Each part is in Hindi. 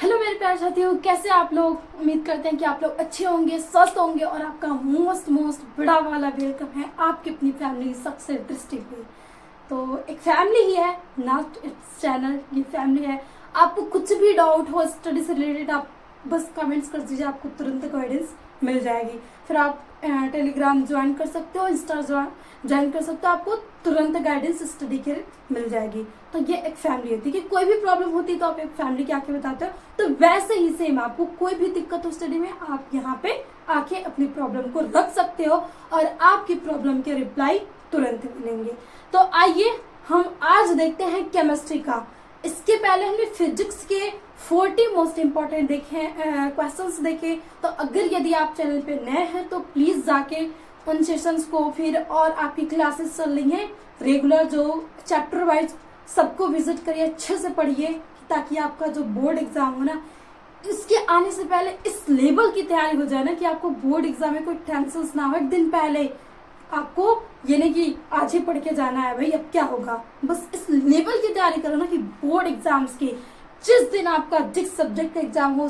हेलो मेरे प्यारे साथियों, कैसे आप लोग। उम्मीद करते हैं कि आप लोग अच्छे होंगे, स्वस्थ होंगे और आपका मोस्ट बड़ा वाला वेलकम है आपकी अपनी फैमिली सक्सेस दृष्टि पे। तो एक फैमिली ही है, नॉट इट्स चैनल, ये फैमिली है। आपको कुछ भी डाउट हो स्टडी से रिलेटेड, आप बस कमेंट्स कर दीजिए, आपको तुरंत गाइडेंस मिल जाएगी। फिर आप टेलीग्राम ज्वाइन कर सकते हो, इंस्टा ज्वाइन कर सकते हो, आपको तुरंत गाइडेंस स्टडी के मिल जाएगी। तो ये एक फैमिली होती है कि कोई भी प्रॉब्लम होती है तो आप एक फैमिली के आके बताते हो। तो वैसे ही सेम आपको कोई भी दिक्कत हो स्टडी में, आप यहाँ पे आके अपनी प्रॉब्लम को रख सकते हो और आपकी प्रॉब्लम के रिप्लाई तुरंत मिलेंगे। तो आइए हम आज देखते हैं केमिस्ट्री का। इसके पहले हमने फिजिक्स के 40 मोस्ट इंपॉर्टेंट देखे क्वेश्चंस देखे। तो अगर यदि आप चैनल पे नए हैं तो प्लीज जाके उन सेशंस को फिर और आपकी क्लासेस चल रही हैं रेगुलर, जो चैप्टर वाइज सबको विजिट करिए, अच्छे से पढ़िए ताकि आपका जो बोर्ड एग्जाम हो ना, इसके आने से पहले इस लेवल की तैयारी हो जाए ना कि आपको बोर्ड एग्जाम में कोई टेंशन ना हो। एक दिन पहले आपको ये नहीं कि आज ही पढ़ के जाना है भाई अब क्या होगा, बस इस लेवल की तैयारी करो ना कि बोर्ड एग्जाम्स की जिस दिन आपका जिस सब्जेक्ट का एग्जाम हो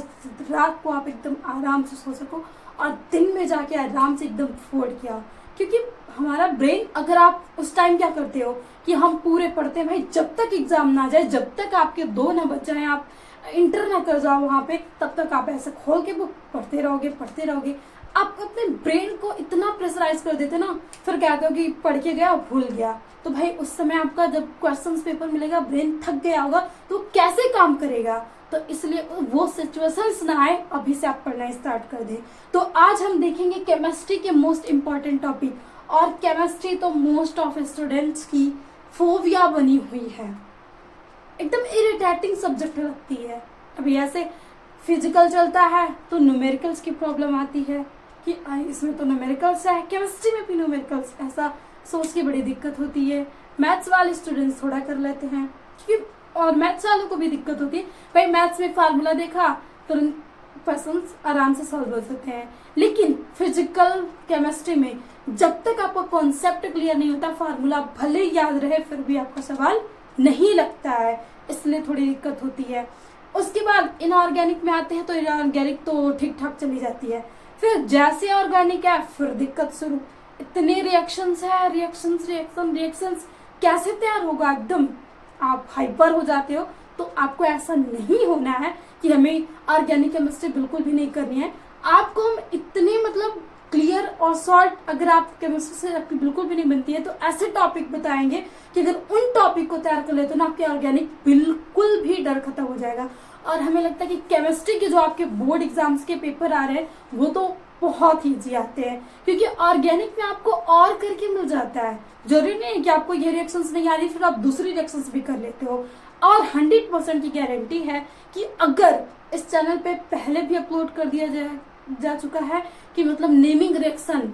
रात को आप एकदम आराम से सो सको और दिन में जाके आराम से एकदम फोड़ किया। क्योंकि हमारा ब्रेन, अगर आप उस टाइम क्या करते हो कि हम पूरे पढ़ते हैं भाई, जब तक एग्जाम ना जाए, जब तक आपके 2 ना बच जाए, आप इंटर ना कर जाओ वहां पे, तब तक आप ऐसे खोल के बुक पढ़ते रहोगे। आप अपने ब्रेन को इतना प्रेशराइज कर देते ना, फिर कहते हो कि पढ़ के गया भूल गया। तो भाई उस समय आपका जब क्वेश्चंस पेपर मिलेगा, ब्रेन थक गया होगा तो कैसे काम करेगा। तो इसलिए वो सिचुएशंस ना आए, अभी से आप पढ़ना स्टार्ट कर दें। तो आज हम देखेंगे केमिस्ट्री के मोस्ट इंपॉर्टेंट टॉपिक। और केमिस्ट्री तो मोस्ट ऑफ स्टूडेंट्स की फोबिया बनी हुई है, एकदम इरिटेटिंग सब्जेक्ट लगती है। अभी ऐसे फिजिकल चलता है तो न्यूमेरिकल्स की प्रॉब्लम आती है कि इसमें तो न्यूमेरिकल्स है, केमिस्ट्री में भी न्यूमेरिकल्स, ऐसा सोच की बड़ी दिक्कत होती है। मैथ्स वाले स्टूडेंट्स थोड़ा कर लेते हैं क्योंकि, और मैथ्स वालों को भी दिक्कत होती है भाई, मैथ्स में फार्मूला देखा तुरंत क्वेश्चंस आराम से सॉल्व हो सकते हैं। लेकिन फिजिकल केमिस्ट्री में जब तक आपका कॉन्सेप्ट क्लियर नहीं होता, फार्मूला भले ही याद रहे फिर भी आपका सवाल नहीं लगता है, इसलिए थोड़ी दिक्कत होती है। उसके बाद इनऑर्गेनिक में आते हैं तो इनऑर्गेनिक तो ठीक ठाक चली जाती है, फिर जैसे ऑर्गेनिक है फिर दिक्कत शुरू। इतने रिएक्शंस है, रिएक्शंस कैसे तैयार होगा, एकदम आप हाइपर हो जाते हो। तो आपको ऐसा नहीं होना है कि हमें ऑर्गेनिक केमिस्ट्री बिल्कुल भी नहीं करनी है। आपको हम इतने मतलब क्लियर और शॉर्ट, अगर आप केमिस्ट्री से आपकी बिल्कुल भी नहीं बनती है तो ऐसे टॉपिक बताएंगे कि अगर उन टॉपिक को तैयार कर ले तो ना आपके ऑर्गेनिक बिल्कुल भी डर खत्म हो जाएगा। और हमें लगता है कि केमिस्ट्री के जो आपके बोर्ड एग्जाम्स के पेपर आ रहे हैं वो तो बहुत ईजी आते हैं, क्योंकि ऑर्गेनिक में आपको और करके मिल जाता है। जरूरी नहीं है कि आपको ये रिएक्शंस नहीं आ रही फिर आप दूसरी रिएक्शंस भी कर लेते हो। और 100% की गारंटी है कि अगर इस चैनल पे पहले भी अपलोड कर दिया जा चुका है कि मतलब naming reaction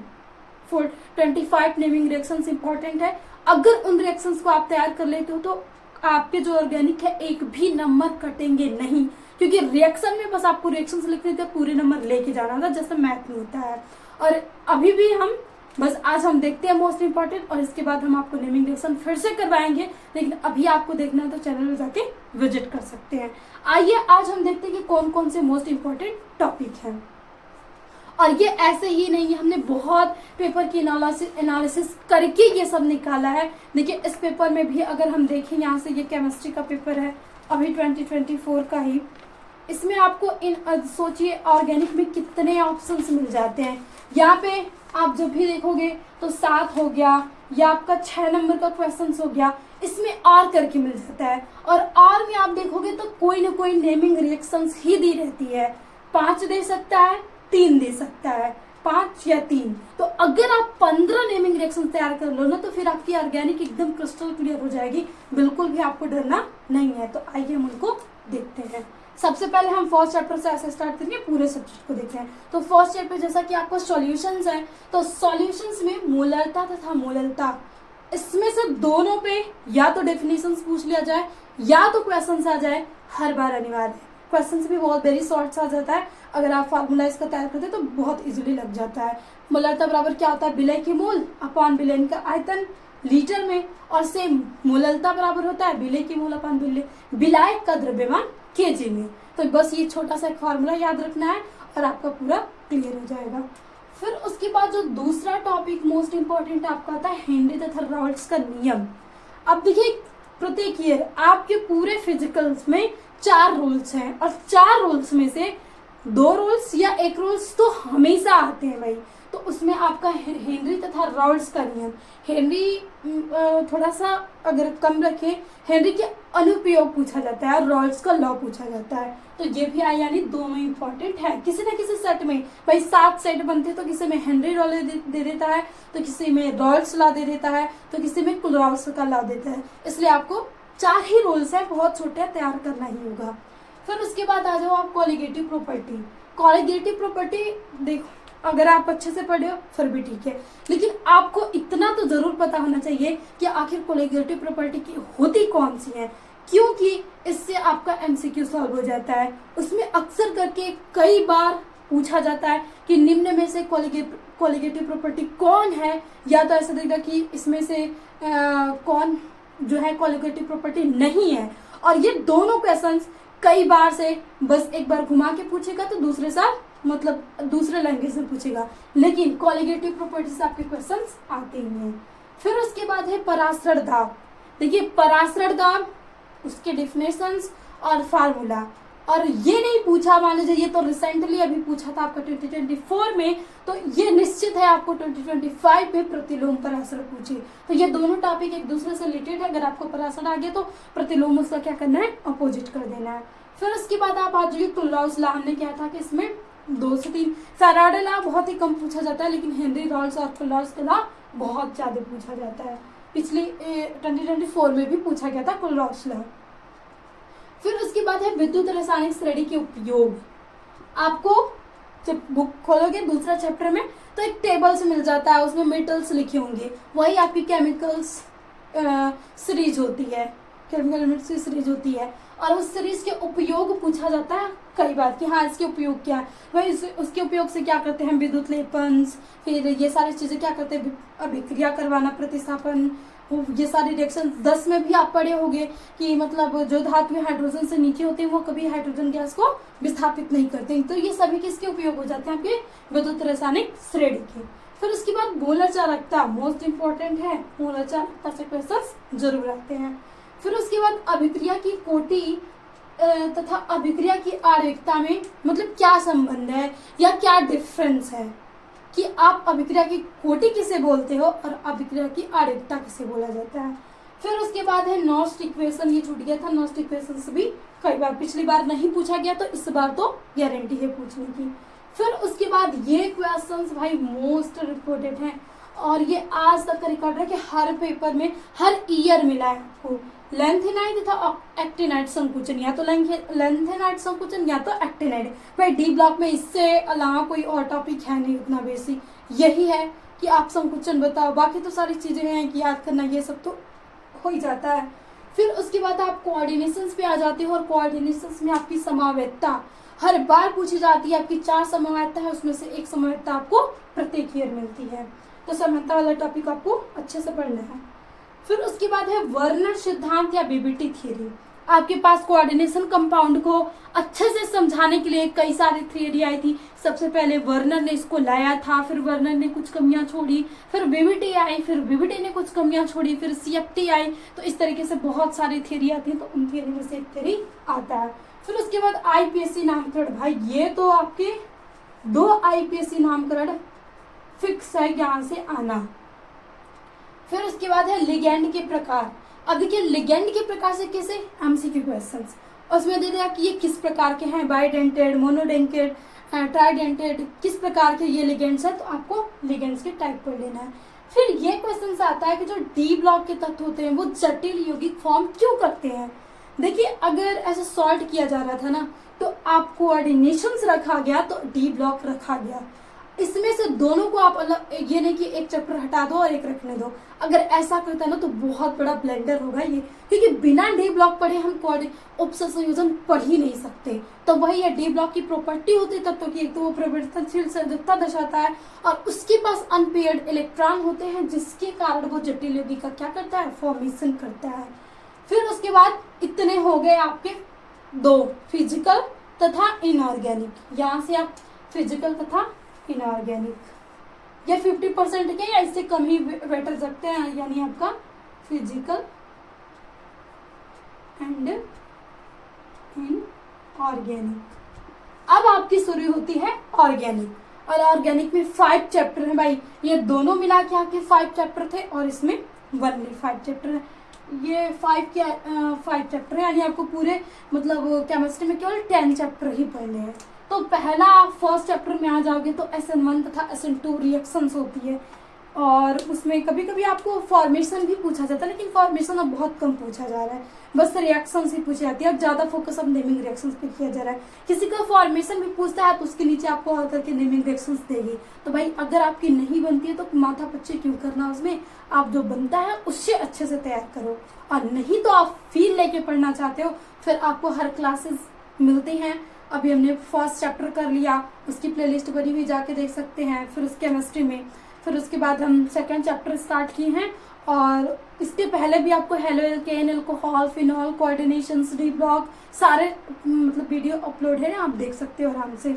25 naming reactions important है, अगर उन रिएक्शंस को आप तैयार कर लेते हो तो आपके जो ऑर्गेनिक है एक भी नंबर कटेंगे नहीं। क्योंकि रिएक्शन में बस आपको रिएक्शंस लिखने थे, पूरे नंबर लेके जाना होता है, जैसे मैथ में होता है। और अभी भी हम बस आज हम देखते हैं मोस्ट इंपॉर्टेंट, और इसके बाद हम आपको नेमिंग रिएक्शन फिर से करवाएंगे। लेकिन अभी आपको देखना है तो चैनल में जाके विजिट कर सकते हैं। आइए आज हम देखते हैं कि कौन कौन से मोस्ट इंपॉर्टेंट टॉपिक हैं। और ये ऐसे ही नहीं है, हमने बहुत पेपर की एनालिसिस करके ये सब निकाला है। देखिए इस पेपर में भी अगर हम देखें, यहाँ से ये केमिस्ट्री का पेपर है अभी 2024 का ही, इसमें आपको सोचिए ऑर्गेनिक में कितने ऑप्शंस मिल जाते हैं। यहाँ पे आप जब भी देखोगे तो 7 हो गया या आपका 6 नंबर का क्वेश्चन हो गया, इसमें आर करके मिल जाता है। और आर में आप देखोगे तो कोई ना कोई नेमिंग रिएक्शंस ही दी रहती है, 5 दे सकता है, 3 दे सकता है, 5 या 3। तो अगर आप 15 नेमिंग रिएक्शन तैयार कर लो ना तो फिर आपकी ऑर्गेनिक एकदम क्रिस्टल क्लियर हो जाएगी, बिल्कुल भी आपको डरना नहीं है। तो आइए हम उनको देखते हैं। सबसे पहले हम फर्स्ट चैप्टर से ऐसे स्टार्ट करेंगे, पूरे सब्जेक्ट को देखते हैं। तो फर्स्ट चैप्टर जैसा कि आपको सॉल्यूशंस है, तो सॉल्यूशंस में मोलरता तथा मोललता, इसमें से दोनों पे या तो डेफिनेशंस पूछ लिया जाए या तो क्वेश्चंस आ जाए, हर बार अनिवार्य है। क्वेश्चंस भी बहुत वेरी शॉर्ट आ जाता है, अगर आप फार्मूला इसका तैयार करते हैं तो बहुत इजीली लग जाता है। मोलरता बराबर क्या होता है, विलय की मोल अपॉन विलयन का आयतन। लीटर में, और सेम मोललता बराबर होता है बिले की मोल अपान बिले, बिलायक का द्रव्यमान केजी में। तो बस ये छोटा सा एक फार्मूला याद रखना है और आपका पूरा क्लियर हो जाएगा। फिर उसके बाद जो दूसरा टॉपिक मोस्ट इंपॉर्टेंट आपका आता है हेनरी तथा राल्ड्स का नियम। अब देखिए प्रत्येक ईयर आपके पूरे फिजिकल्स में 4 रूल्स हैं और 4 रूल्स में से 2 रूल्स या 1 रूल्स तो हमेशा आते हैं भाई। तो उसमें आपका हेनरी तथा राल्ड्स का नियम, हेनरी थोड़ा सा अगर कम रखे, हेनरी के अनुप्रयोग पूछा जाता है और राल्ड्स का लॉ पूछा जाता है। तो ये भी यानी दोनों इंपॉर्टेंट है। किसी न किसी सेट में भाई 7 सेट बनते, तो किसी में हेनरी लॉ दे देता है, तो किसी में राल्ड्स लॉ दे देता है, तो किसी में कुलराउस का लॉ देता है। इसलिए आपको 4 ही रूल्स है, बहुत छोटे तैयार करना ही होगा। फिर उसके बाद आ जाओ आप कॉलिगेटिव प्रॉपर्टी। कॉलिगेटिव प्रॉपर्टी देखो, अगर आप अच्छे से पढ़े हो फिर भी ठीक है, लेकिन आपको इतना तो जरूर पता होना चाहिए कि आखिर कॉलिगेटिव प्रॉपर्टी की होती कौन सी है, क्योंकि इससे आपका एमसीक्यू सॉल्व हो जाता है। उसमें अक्सर करके कई बार पूछा जाता है कि निम्न में से कॉलिगेटिव प्रॉपर्टी कौन है, या तो ऐसा देगा कि इसमें से कौन जो है कॉलिगेटिव प्रॉपर्टी नहीं है। और ये दोनों क्वेश्चंस कई बार से बस एक बार घुमा के पूछेगा तो दूसरे साल मतलब दूसरे लैंग्वेज में पूछेगा, लेकिन कॉलिगेटिव प्रॉपर्टी से आपके क्वेश्चंस आते ही हैं। फिर उसके बाद है पराशर दाब। देखिए पराशर दाब, उसके डिफिनेशंस और फार्मूला, और ये नहीं पूछा मान लीजिए, ये तो रिसेंटली अभी पूछा था आपका 2024 में, तो ये निश्चित है आपको 2025 में प्रतिलोम पराशर पूछे। तो ये दोनों टॉपिक एक दूसरे से रिलेटेड है। अगर आपको पराशर आ गया तो प्रतिलोम उसका क्या करना है, अपोजिट कर देना है। फिर उसके बाद आप आ जाइए कुलराउस लॉ। हमने क्या था कि इसमें 2 से 3 फैराडे लॉ बहुत ही कम पूछा जाता है, लेकिन हेनरी राल्ड्स और कुलराउस का लॉ बहुत ज्यादा पूछा जाता है। पिछली 2024 में भी पूछा गया था कुलराउस लॉ। फिर उसके बाद है विद्युत रासायनिक श्रेणी के उपयोग। आपको जब बुक खोलोगे दूसरा चैप्टर में तो एक टेबल से मिल जाता है, उसमें मेटल्स लिखे होंगे, वही आपकी केमिकल्स सीरीज होती है, केमिकल एलिमेंट्स की सीरीज होती है, और उस सीरीज के उपयोग पूछा जाता है कई बार कि हाँ इसके उपयोग क्या है। वही उसके उपयोग से क्या करते हैं, विद्युत लेपन, फिर ये सारी चीजें क्या करते हैं, अभिक्रिया करवाना, प्रतिस्थापन, ये सारी रिएक्शन 10 में भी आप पढ़े होंगे कि मतलब जो धातु हाइड्रोजन से नीचे होते हैं वो कभी हाइड्रोजन गैस को विस्थापित नहीं करते। तो ये सभी किसके उपयोग हो जाते हैं, आपके विद्युत रासायनिक श्रेणी के। फिर उसके बाद मोलर चालकता मोस्ट इंपॉर्टेंट है, मोलर चालकता से क्वेश्चन जरूर आते हैं। फिर उसके बाद अभिक्रिया की कोटि तथा अभिक्रिया की आणविकता में मतलब क्या संबंध है या क्या डिफरेंस है, कि आप अभिक्रिया की कोटि किसे बोलते हो और अभिक्रिया की आणविकता किसे बोला जाता है। फिर उसके बाद है नॉस्ट इक्वेशन, ये छूट गया था, नॉस्ट इक्वेशन से भी कई बार पिछली बार नहीं पूछा गया, तो इस बार तो गारंटी है पूछने की। फिर उसके बाद ये क्वेश्चंस भाई मोस्ट रिपोर्टेड हैं, और ये आज तक का रिकॉर्ड है कि हर पेपर में हर ईयर मिला है आपको। लेंथेनाइड तथा एक्टिनाइड संकुचन, या तो लेंथेनाइड संकुचन या तो एक्टिनाइड। भाई डी ब्लॉक में इससे अलावा कोई और टॉपिक है नहीं उतना बेसिक, यही है कि आप संकुचन बताओ, बाकी तो सारी चीजें हैं कि याद करना, ये सब तो हो ही जाता है। फिर उसके बाद आप कोऑर्डिनेशंस पे आ जाते हो, और कोऑर्डिनेशंस में आपकी समवेतता हर बार पूछी जाती है। आपकी 4 समवेतता है, उसमें से एक समवेतता आपको प्रत्येक ईयर मिलती है, तो समवेतता वाला टॉपिक आपको अच्छे से पढ़ना है। फिर उसके बाद है वर्नर सिद्धांत या बीबीटी थ्योरी। आपके पास कोऑर्डिनेशन कंपाउंड को अच्छे से समझाने के लिए कई सारी थ्योरी आई थी। सबसे पहले वर्नर ने इसको लाया था, फिर वर्नर ने कुछ कमियां छोड़ी, फिर बीबीटी आई, फिर बीबीटी ने कुछ कमियां छोड़ी, फिर सीएफटी आई। तो इस तरीके से बहुत सारी थ्योरी आती है, तो उन थ्योरी में से एक थ्योरी आता है। फिर उसके बाद आईपीएससी नामकरण, भाई ये तो आपके 2 आईपीएससी नामकरण फिक्स है यहाँ से आना। फिर उसके बाद है लिगेंड के प्रकार। अब देखिए लिगेंड के प्रकार से कैसे, एमसीक्यू क्वेश्चंस, उसमें दे दिया कि ये किस प्रकार के हैं, बाइडेंटेड, मोनोडेंटेड, ट्राइडेंटेड, किस प्रकार के ये लिगेंड्स है, तो आपको लिगेंड्स के टाइप पढ़ लेना है। फिर ये क्वेश्चन आता है कि जो डी ब्लॉक के तत्व होते हैं वो जटिल यौगिक फॉर्म क्यों करते हैं। देखिए अगर ऐसे सॉल्ट किया जा रहा था ना, तो आप कोऑर्डिनेशंस रखा गया तो डी ब्लॉक रखा गया। इसमें से दोनों को आप अलग, ये नहीं कि एक चैप्टर हटा दो और एक रखने दो। अगर ऐसा करता है ना तो बहुत बड़ा ब्लेंडर होगा ये, क्योंकि बिना डी ब्लॉक पढ़े हम उपसंयोजन पढ़ ही नहीं सकते। तो वही है, डी ब्लॉक की प्रॉपर्टी होती है तत्व की, एक तो वो परिवर्तनशील संयोजकता दर्शाता है और उसके पास अनपेयर्ड इलेक्ट्रॉन होते हैं, जिसके कारण वो जटिल यौगिक क्या करता है, फॉर्मेशन करता है। फिर उसके बाद इतने हो गए आपके दो, फिजिकल तथा इनऑर्गेनिक। यहाँ से आप फिजिकल तथा इनऑर्गेनिक, ये 50% के या इससे कम ही बेटर सकते हैं, यानी आपका फिजिकल एंड इनऑर्गेनिक। अब आपकी शुरू होती है ऑर्गेनिक, और ऑर्गेनिक में 5 चैप्टर हैं भाई। ये दोनों मिला के आपके 5 चैप्टर थे और इसमें 5 चैप्टर है। ये 5 चैप्टर है, यानी आपको पूरे मतलब केमिस्ट्री में केवल 10 चैप्टर ही पढ़ने हैं। तो पहला आप फर्स्ट चैप्टर में आ जाओगे तो SN1 तथा SN2 रिएक्शंस होती है, और उसमें कभी कभी आपको फॉर्मेशन भी पूछा जाता है, लेकिन फॉर्मेशन अब बहुत कम पूछा जा रहा है, बस रिएक्शंस ही पूछी जाती है। अब ज्यादा फोकस अब नेमिंग रिएक्शंस पे किया जा रहा है। किसी का फॉर्मेशन भी पूछता है तो उसके नीचे आपको और करके नेमिंग रिएक्शंस देगी। तो भाई अगर आपकी नहीं बनती है तो माथा पच्ची क्यों करना, उसमें आप जो बनता है उससे अच्छे से तैयार करो। और नहीं तो आप फील लेके पढ़ना चाहते हो, फिर आपको हर क्लासेस मिलती हैं। अभी हमने फर्स्ट चैप्टर कर लिया, उसकी प्लेलिस्ट बनी हुई, जाके देख सकते हैं। फिर उस केमिस्ट्री में, फिर उसके बाद हम सेकंड चैप्टर स्टार्ट किए हैं, और इसके पहले भी आपको halo alkane, alcohol, phenol, coordinations, D block सारे मतलब वीडियो अपलोड है, आप देख सकते हो आराम से।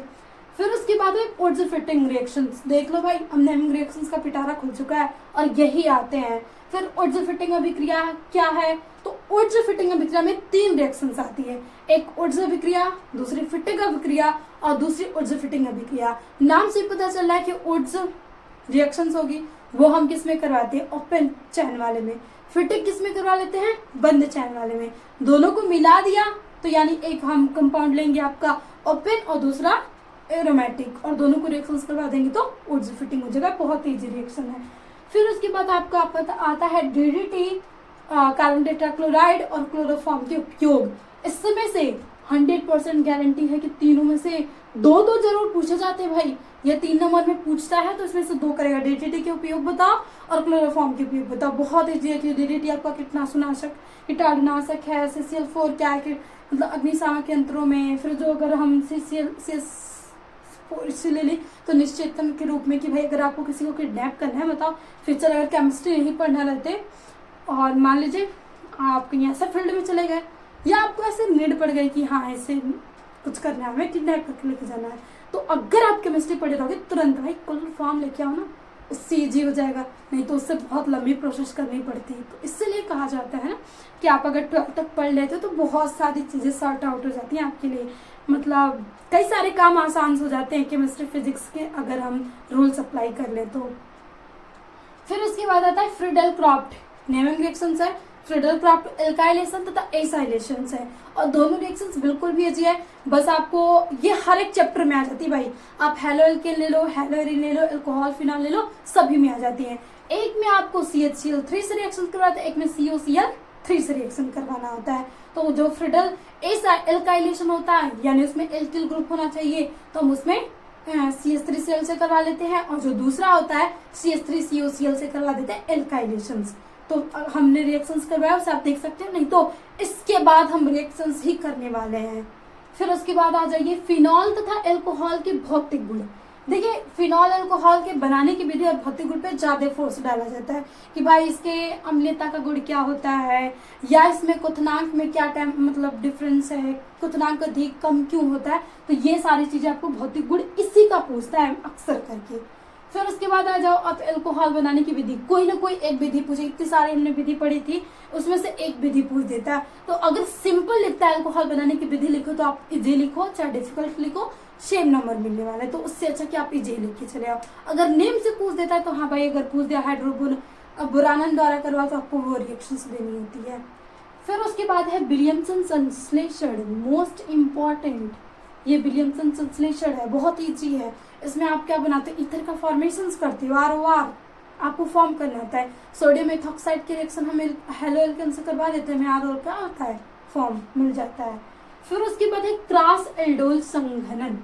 फिर उसके बाद ओड्स फिटिंग रिएक्शंस देख लो भाई, अब नेमिंग रिएक्शंस का पिटारा खुल चुका है और यही आते हैं। फिर ओड्स फिटिंग अभिक्रिया क्या है, तो ओड्स फिटिंग अभिक्रिया में 3 रिएक्शंस आती है, एक ओड्स अभिक्रिया, दूसरी फिटिंग अभिक्रिया और दूसरी ओड्स फिटिंग अभिक्रिया। नाम से पता चल रहा है कि ओड्स रिएक्शंस होगी, वो हम किस में करवाते हैं, ओपन चैन वाले में। फिटिंग किस में करवा लेते हैं, बंद चैन वाले में। दोनों को मिला दिया तो यानी एक हम कंपाउंड लेंगे आपका ओपन और दूसरा एरोमेटिक, और दोनों को रिएक्शंस करवा देंगे तो ओड्स फिटिंग हो जाएगा। बहुत इजी रिएक्शन है। फिर उसके बाद आपका आता है DDT, कार्बन टेट्राक्लोराइड और क्लोरोफॉर्म के उपयोग। इसमें से 100% गारंटी है कि तीनों में से 2 तो जरूर पूछे जाते हैं भाई। ये 3 नंबर में पूछता है तो इसमें से 2 करेगा। DDT के उपयोग बताओ और क्लोरोफॉर्म के उपयोग बताओ। बहुत ईजी है कि DDT आपका कीटनाशक, कीटाणुनाशक है। CCl4 क्या है कि मतलब अग्निशामक यंत्रों में। फिर जो अगर हम इसे ले ली तो निश्चेतन के रूप में कि भाई अगर आपको किसी को किडनैप करना है, बताओ फ्यूचर अगर केमिस्ट्री नहीं पढ़ना रहते और मान लीजिए आप कहीं ऐसा फील्ड में चले गए या आपको ऐसे नीड पड़ गई कि हाँ ऐसे कुछ करना है, हमें किडनैप करके लेके जाना है, तो अगर आप केमिस्ट्री पढ़े रहोगे तुरंत भाई क्लोरोफॉर्म लेके आओ ना, उससे ईजी हो जाएगा। नहीं तो उससे बहुत लंबी प्रोसेस करनी पड़ती है। तो इसलिए कहा जाता है ना कि आप अगर 12th तक पढ़ लेते हो तो बहुत सारी चीज़ें सॉर्ट आउट हो जाती हैं आपके लिए। मतलब कई सारे काम आसान हो जाते हैं केमिस्ट्री फिजिक्स के, अगर हम रूल्स अप्लाई कर ले तो। फिर उसके बाद आता है फ्रीडल क्रॉफ्ट नेमिंग रिएक्शंस है। फ्रीडल क्रॉफ्ट एल्काइलेशन तथा एसाइलेशन है, और दोनों रिएक्शंस बिल्कुल भी इजी है। बस आपको ये हर एक चैप्टर में आ जाती है भाई। आप हेलो एल्केन ले लो, हेलो एरिन ले लो, अल्कोहल फिनॉल ले लो, सभी में आ जाती है। एक में आपको CHCl3 से रिएक्शन करवाते हैं, एक में COCl3 से रिएक्शन करवाना होता है। तो जो फ्रीडल एल्काइलेशन होता है यानी उसमें एल्किल ग्रुप होना चाहिए, तो हम उसमें CH3Cl से करवा लेते हैं, और जो दूसरा होता है CH3COCl से करवा देते हैं एल्काइलेशन। तो हमने रिएक्शंस करवाया उसे आप देख सकते हैं, नहीं तो इसके बाद हम रिएक्शंस ही करने वाले हैं। फिर उसके बाद आ जाइए फिनॉल तथा अल्कोहल के भौतिक गुण। देखिए फिनॉल अल्कोहल के बनाने की विधि और भौतिक गुण पे ज्यादा फोर्स डाला जाता है कि भाई इसके अम्लता का गुण क्या होता है, या इसमें क्वथनांक में क्या मतलब डिफरेंस है, क्वथनांक अधिक कम क्यों होता है। तो ये सारी चीजें आपको भौतिक गुण इसी का पूछता है अक्सर करके। फिर उसके बाद आ जाओ आप अल्कोहल बनाने की विधि। कोई ना कोई एक विधि पूछे, इतनी सारी हमने विधि पढ़ी थी उसमें से एक विधि पूछ देता है। तो अगर सिंपल लिखता है अल्कोहल बनाने की विधि लिखो तो आप इजी लिखो, चाहे डिफिकल्ट लिखो, सेम नंबर मिलने वाला है। तो उससे अच्छा कि आप इजी लिख के चले आओ। अगर नेम से पूछ देता है तो हाँ भाई, अगर पूछ दिया हाइड्रोबोरानन द्वारा करवा तो आपको वो रिएक्शंस देनी होती है। फिर उसके बाद है विलियमसन संश्लेषण, मोस्ट इम्पॉर्टेंट। ये विलियमसन संश्लेषण है, बहुत ईजी है। इसमें आप क्या बनाते हो, ईथर का फॉर्मेशन करते हो, ROR आपको फॉर्म करना होता है। सोडियम एथॉक्साइड की रिएक्शन हम हेलो एल्केन से करवा देते हैं, हमें ROR क्या होता है, फॉर्म मिल जाता है। फिर उसके बाद है क्रॉस एल्डोल संघनन।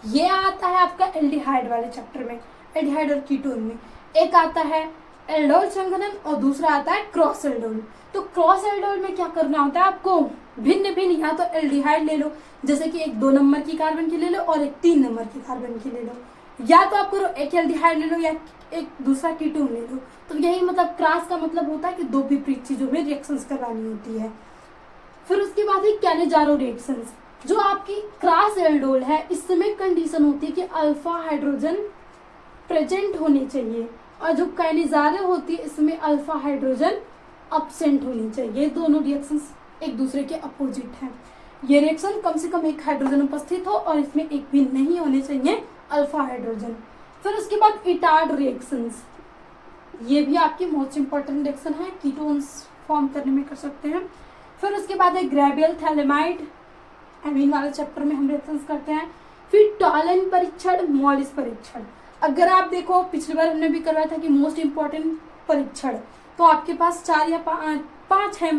ये आता है आपका एल्डिहाइड वाले चैप्टर में, एल्डिहाइड और कीटोन में। एक आता है एल्डोल संघनन और दूसरा आता है क्रॉस एल्डोल। तो क्रॉस एल्डोल में क्या करना होता है आपको, भिन्न भिन्न या तो एल्डिहाइड ले लो, जैसे कि एक 2 नंबर की कार्बन की ले लो और एक 3 नंबर की कार्बन की ले लो, या तो आप करो एक एल्डिहाइड ले लो या एक दूसरा कीटोन ले लो। तो यही मतलब क्रॉस का मतलब होता है कि दो विपरीत चीजों में रिएक्शंस करवानी होती है। फिर उसके बाद है कैनेजारो रिएक्शंस। जो आपकी क्रॉस एल्डोल है इसमें कंडीशन होती है कि अल्फा हाइड्रोजन प्रेजेंट होनी चाहिए, और जो कैनेजारो होती है इसमें अल्फा हाइड्रोजन अब्सेंट होनी चाहिए। दोनों रिएक्शंस एक दूसरे के अपोजिट हैं। ये रिएक्शन कम से कम एक हाइड्रोजन उपस्थित हो और इसमें एक भी नहीं होने चाहिए अल्फा हाइड्रोजन। फिर उसके बाद इटार्ड रिएक्शंस, ये भी आपकी मोस्ट इंपॉर्टेंट रिएक्शन है, कीटोन्स फॉर्म करने में कर सकते हैं। फिर उसके बाद है ग्रेबियल थैलेमाइड, एमीन वाले चैप्टर में हम रिएक्शंस करते हैं। फिर टॉलन परीक्षण, मॉलिस परीक्षण। अगर आप देखो पिछली बार हमने भी करवाया था कि मोस्ट इंपॉर्टेंट परीक्षण, तो आपके पास 4 या 5 है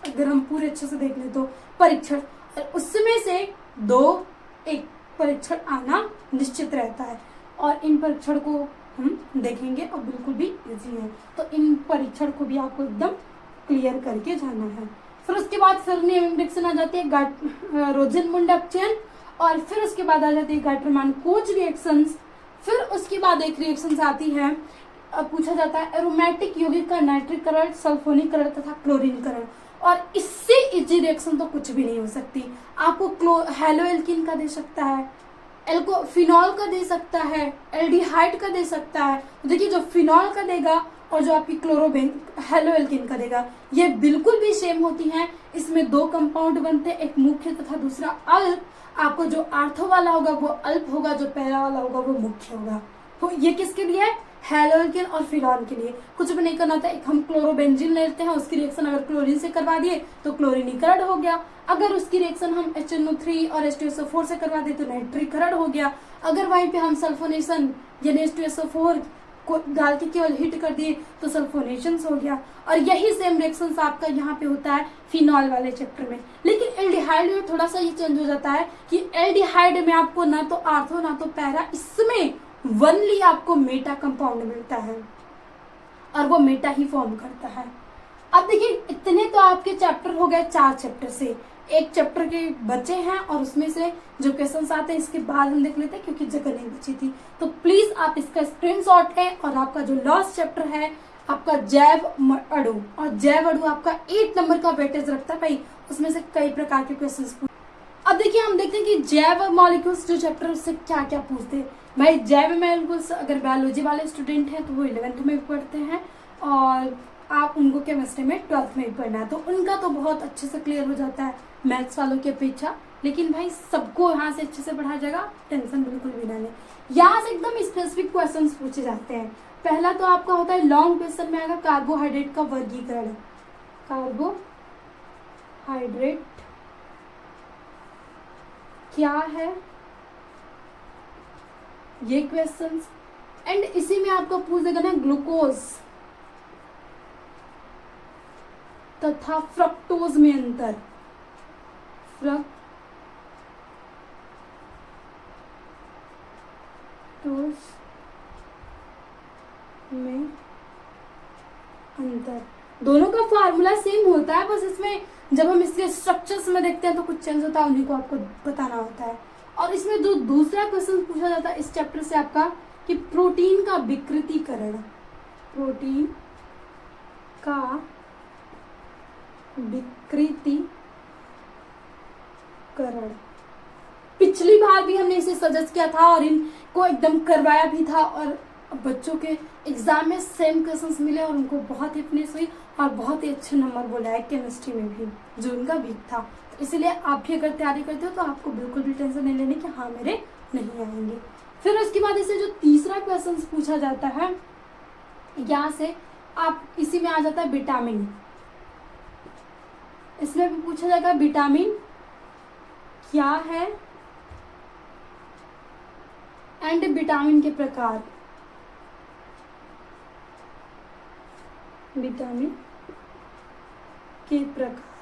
अगर हम पूरे अच्छे से देख ले तो परीक्षण, और उसमें से 2-1 परीक्षण आना निश्चित रहता है, और इन परीक्षण को हम देखेंगे और बिल्कुल भी इजी है। तो इन परीक्षण को भी आपको एकदम क्लियर करके जाना है। फिर उसके बाद फर्नियम रिएक्शन आ जाती है रोजेनमुंड अपचयन, और फिर उसके बाद आ जाती है गाटरमान-कोच रिएक्शंस। फिर उसके बाद एक रिएक्शंस आती है, पूछा जाता है एरोमेटिक यौगिक का नाइट्रीकरण, सल्फोनीकरण तथा क्लोरीनीकरण, और इससे इजी रिएक्शन तो कुछ भी नहीं हो सकती। आपको हेलो एल्किन का दे सकता है, फिनॉल का दे सकता है, एल्डिहाइड का दे सकता है। देखिए जो फिनॉल का देगा और जो आपकी क्लोरोबेन हेलो एल्किन का देगा ये बिल्कुल भी सेम होती हैं। इसमें 2 कंपाउंड बनते हैं, एक मुख्य तथा दूसरा अल्प। आपको जो आर्थो वाला होगा वो अल्प होगा, जो पैरा वाला होगा वो मुख्य होगा। तो ये किसके लिए है, हेलो एल्किन और फिनॉल के लिए। कुछ भी नहीं करना था, एक हम क्लोरोबेंजीन लेते हैं, उसकी रिएक्शन अगर क्लोरीन से करवा दिए तो क्लोरीनीकरण हो गया। अगर उसकी रिएक्शन हम HNO3 और H2SO4 से करवा दें तो नाइट्रीकरण हो गया। अगर वहीं पे हम सल्फोनेशन यानी H2SO4 को डाल के केवल हिट कर दिए तो सल्फोनेशन हो गया। और यही सेम रिएक्शन आपका यहाँ पे होता है फिनॉल वाले चैप्टर में। लेकिन एल्डिहाइड में थोड़ा सा ये चेंज हो जाता है कि एल्डिहाइड में आपको ना तो आर्थो ना तो पैरा, इसमें वनली आपको मेटा कंपाउंड मिलता है और वो मेटा ही फॉर्म करता है। अब देखिए इतने तो आपके चैप्टर हो गए 4 चैप्टर से, एक चैप्टर के बचे हैं और उसमें से जो क्वेश्चंस आते हैं इसके बाद हम देख लेते हैं क्योंकि जगह नहीं बची थी। तो प्लीज आप इसका स्क्रीनशॉट लें और आपका जो लास्ट चैप्टर है आपका जैव अणु, और जैव अणु आपका 8 नंबर का वेटेज रखता है भाई, उसमें से कई प्रकार के क्वेश्चन। अब देखिए हम देखते हैं कि जैव मॉलिक्यूल्स जो चैप्टर उससे क्या क्या पूछते हैं। भाई जैव मॉलिक्यूल्स अगर बायोलॉजी वाले स्टूडेंट हैं तो वो 11th में भी पढ़ते हैं, और आप उनको केमिस्ट्री में 12th में भी पढ़ना है, तो उनका तो बहुत अच्छे से क्लियर हो जाता है मैथ्स वालों की अपेक्षा। लेकिन भाई सबको यहाँ से अच्छे से पढ़ा जाएगा, टेंशन बिल्कुल भी ना लें। यहाँ से एकदम स्पेसिफिक क्वेश्चन पूछे जाते हैं। पहला तो आपका होता है लॉन्ग क्वेश्चन में आएगा कार्बोहाइड्रेट का वर्गीकरण। कार्बोहाइड्रेट क्या है ये क्वेश्चंस, एंड इसी में आपको पूछ देगा ना ग्लूकोज तथा फ्रक्टोज में अंतर। फ्रक्टोज में अंतर, दोनों का फार्मूला सेम होता है, बस इसमें जब हम इसके स्ट्रक्चर्स में देखते हैं तो कुछ चेंज होता है, उन्हीं को आपको बताना होता है। और इसमें जो दूसरा क्वेश्चन पूछा जाता है इस चैप्टर से आपका कि प्रोटीन का विकृतीकरण, प्रोटीन का विकृतीकरण। पिछली बार भी हमने इसे सजेस्ट किया था और इनको एकदम करवाया भी था, और बच्चों के एग्जाम में सेम क्वेश्चंस मिले और उनको बहुत हिटनेस हुई और बहुत ही अच्छे नंबर बोला है केमिस्ट्री में भी जो उनका वीक था। तो इसलिए आप भी अगर तैयारी करते हो तो आपको बिल्कुल भी टेंशन नहीं लेनी कि हाँ मेरे नहीं आएंगे। फिर उसके बाद इसे जो तीसरा क्वेश्चन पूछा जाता है यहाँ से आप इसी में आ जाता है विटामिन। इसमें भी पूछा जाएगा विटामिन क्या है एंड विटामिन के प्रकार। विटामिन के प्रकार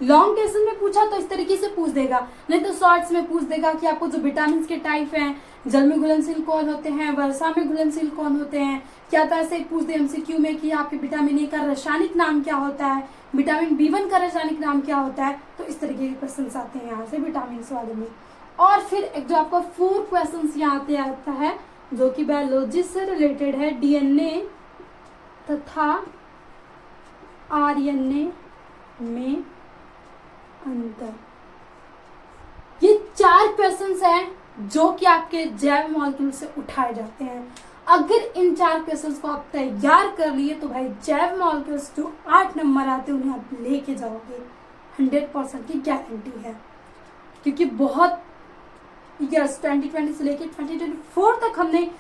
लॉन्ग क्वेश्चन में पूछा तो इस तरीके से पूछ देगा, नहीं तो शॉर्ट्स में पूछ देगा कि आपको जो विटामिन के टाइप हैं, जल में घुलनशील कौन होते हैं, वर्षा में घुलनशील कौन होते हैं, क्या तो ऐसे पूछ दे एमसीक्यू में कि आपके विटामिन ए का रासायनिक नाम क्या होता है, विटामिन B1 का रासायनिक नाम क्या होता है। तो इस तरीके के क्वेश्चन आते हैं यहाँ से विटामिन वाले में। और फिर एक जो आपका 4 क्वेश्चन यहाँ आते आता है जो कि बायोलॉजी से रिलेटेड है, DNA तथा RNA में अंतर। ये 4 क्वेश्चंस हैं जो कि आपके जैव मॉलिक्यूल से उठाए जाते हैं। अगर इन 4 क्वेश्चंस को आप तैयार कर लिए तो भाई जैव मॉलिक्यूल्स जो 8 नंबर आते हैं उन्हें आप लेके जाओगे, 100% की गारंटी है। क्योंकि बहुत ईयर्स 2020 से लेके 2024 तक हमने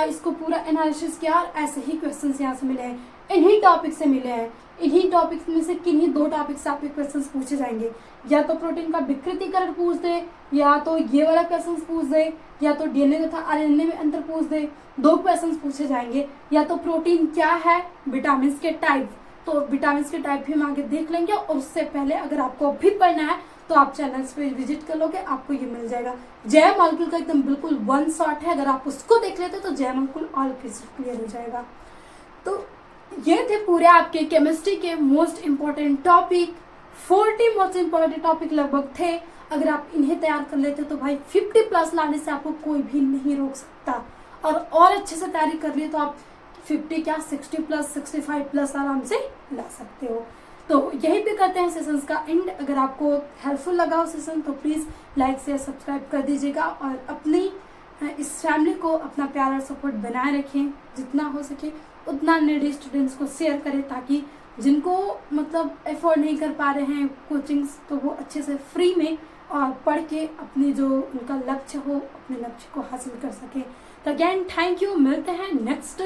इसको पूरा एनालिसिस किया और ऐसे ही क्वेश्चंस यहाँ से मिले हैं, इन्हीं टॉपिक से मिले हैं। इन्हीं टॉपिक्स में से किन्हीं 2 टॉपिक से आपके क्वेश्चंस पूछे जाएंगे, या तो प्रोटीन का विकृतीकरण पूछ दे, या तो ये वाला क्वेश्चंस पूछ दे, या तो DNA तथा RNA में अंतर पूछ दे। 2 क्वेश्चंस पूछे जाएंगे, या तो प्रोटीन क्या है, विटामिन के टाइप। तो विटामिन के टाइप भी हम आगे देख लेंगे। और उससे पहले अगर आपको अभी पढ़ना है तो आप चैनल्स पे विजिट कर लोगे, आपको ये मिल जाएगा। जैव मॉलिक्यूल का एकदम बिल्कुल 1 शॉट है, अगर आप उसको देख लेते तो जैव मॉलिक्यूल ऑल क्लियर हो जाएगा। तो ये थे पूरे आपके केमिस्ट्री के most important topic. 40 most important topic लगभग थे। अगर आप इन्हें तैयार कर लेते तो भाई 50+ लाने से आपको कोई भी नहीं रोक सकता। और अच्छे से तैयारी कर लिए तो आप 50 क्या 60+, 65+ आराम से ला सकते हो। तो यही पे करते हैं सेशंस का एंड। अगर आपको हेल्पफुल लगा हो सेशन तो प्लीज़ लाइक शेयर सब्सक्राइब कर दीजिएगा और अपनी इस फैमिली को अपना प्यार और सपोर्ट बनाए रखें। जितना हो सके उतना नीडी स्टूडेंट्स को शेयर करें, ताकि जिनको मतलब अफोर्ड नहीं कर पा रहे हैं कोचिंग्स, तो वो अच्छे से फ्री में और पढ़ के अपने जो उनका लक्ष्य हो अपने लक्ष्य को हासिल कर सकें। तो अगेन थैंक यू, मिलते हैं नेक्स्ट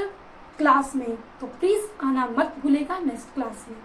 क्लास में। तो प्लीज़ आना मत भूलेगा नेक्स्ट क्लास में।